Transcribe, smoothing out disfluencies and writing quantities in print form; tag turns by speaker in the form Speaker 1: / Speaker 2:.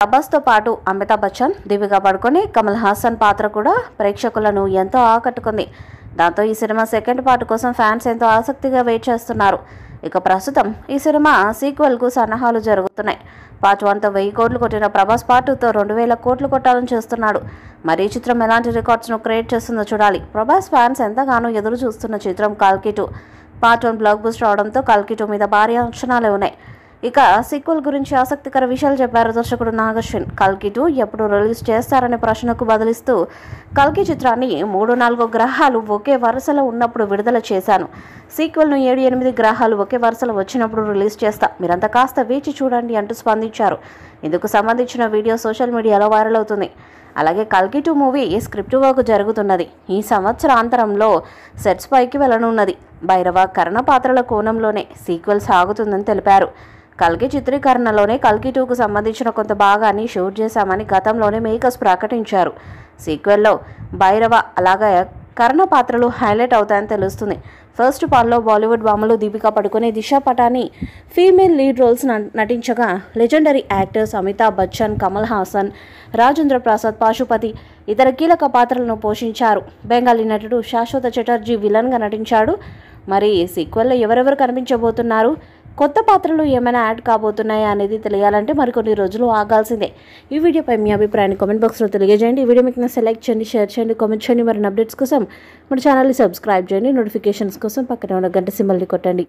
Speaker 1: ప్రభాస్తో పాటు అమితాబ్ బచ్చన్, దీపికా పడుకొని, కమల్ హాసన్ పాత్ర కూడా ప్రేక్షకులను ఎంతో ఆకట్టుకుంది. దాంతో ఈ సినిమా సెకండ్ పార్ట్ కోసం ఫ్యాన్స్ ఎంతో ఆసక్తిగా వెయిట్ చేస్తున్నారు. ఇక ప్రస్తుతం ఈ సినిమా సీక్వెల్కు సన్నాహాలు జరుగుతున్నాయి. పార్ట్ 1తో 1000 కోట్లు కొట్టిన ప్రభాస్ పార్ట్ 2తో 2000 కోట్లు కొట్టాలని చేస్తున్నాడు. మరి ఈ చిత్రం ఎలాంటి రికార్డ్స్ను క్రియేట్ చేస్తుందో చూడాలి. ప్రభాస్ ఫ్యాన్స్ ఎంతగానో ఎదురు చూస్తున్న చిత్రం కల్కి 2. పార్ట్ 1 బ్లాక్ బస్టర్ అవడంతో కల్కి 2 మీద భారీ అంచనాలే ఉన్నాయి. ఇక సీక్వెల్ గురించి ఆసక్తికర విషయాలు చెప్పారు దర్శకుడు నాగశ్విన్. కల్కి 2 ఎప్పుడు రిలీజ్ చేస్తారనే ప్రశ్నకు బదులిస్తూ, కల్కి చిత్రాన్ని 3-4 గ్రహాలు ఒకే వరుసలో ఉన్నప్పుడు విడుదల చేశాను. సీక్వెల్ను 7-8 గ్రహాలు ఒకే వరుసలో వచ్చినప్పుడు రిలీజ్ చేస్తా. మీరంతా కాస్త వేచి చూడండి అంటూ స్పందించారు. ఇందుకు సంబంధించిన వీడియో సోషల్ మీడియాలో వైరల్ అవుతుంది. అలాగే కల్కి 2 మూవీ స్క్రిప్ట్ వర్క్ జరుగుతున్నది. ఈ సంవత్సరాంతరంలో సెట్స్ పైకి వెళ్లనున్నది. భైరవ, కర్ణ పాత్రల కోణంలోనే సీక్వెల్ సాగుతుందని తెలిపారు. కల్కి చిత్రీకరణలోనే కల్కి 2కు సంబంధించిన కొంత భాగాన్ని షూట్ చేశామని గతంలోనే మేకర్స్ ప్రకటించారు. సీక్వెల్లో భైరవ అలాగే కర్ణ పాత్రలు హైలైట్ అవుతాయని తెలుస్తుంది. ఫస్ట్ పార్ట్లో బాలీవుడ్ భామలు దీపికా పడుకొని, Disha Patani female lead roles నటించగా, లెజెండరీ యాక్టర్స్ అమితాబ్ బచ్చన్, కమల్ హాసన్, రాజేంద్ర ప్రసాద్, పాశుపతి ఇతర కీలక పాత్రలను పోషించారు. బెంగాలీ నటుడు శాశ్వత చటర్జీ విలన్గా నటించాడు. మరి సీక్వెల్లో ఎవరెవరు కనిపించబోతున్నారు, కొత్త పాత్రలు ఏమైనా యాడ్ కాబోతున్నాయా అనేది తెలియాలంటే మరికొన్ని రోజులు ఆగాల్సిందే. ఈ వీడియోపై మీ అభిప్రాయాన్ని కామెంట్ బాక్స్లో తెలియజేయండి. ఈ వీడియో మీకు సెలెక్ట్ చేయండి, షేర్ చేయండి, కామెంట్ చేయండి. మరిన్ని అప్డేట్స్ కోసం మన ఛానల్ని సబ్స్క్రైబ్ చేయండి. నోటిఫికేషన్స్ కోసం పక్కన ఉన్న గంట సింబల్ని కొట్టండి.